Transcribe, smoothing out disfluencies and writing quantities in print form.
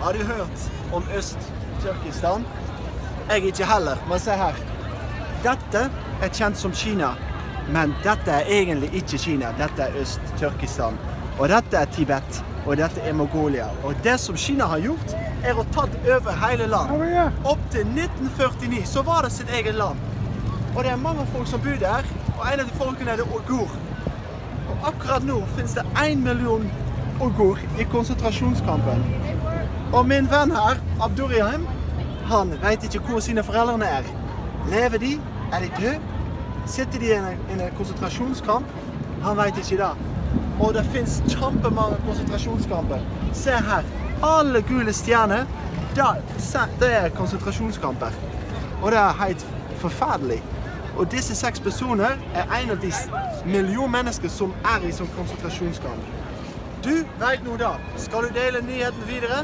Har du hørt om Øst-Turkestan? Jeg ikke heller, men se her. Dette kjent som Kina, men dette egentlig ikke Kina. Dette Øst-Turkestan. Og dette Tibet, og dette Mongolia. Og det som Kina har gjort, å tatt over hele land. Opp til 1949 så var det sitt eget land. Og det mange folk som bor der, og en av de folkene det Uyghur. Og akkurat nå finnes det 1 million Uyghur i konsentrasjonskampen. Og min venn her, Abdurrahim, han vet ikke hvor sine foreldrene Lever de? De døde? Sitter de i en konsentrasjonskamp? Han vet ikke det. Og det finnes kjempemange konsentrasjonskamper. Se her, alle gule stjerner, det konsentrasjonskamper. Og det helt forferdelig. Og disse 6 personer en av de million mennesker som i sånn konsentrasjonskamp. Du vet nå da. Skal du dele nyheten videre?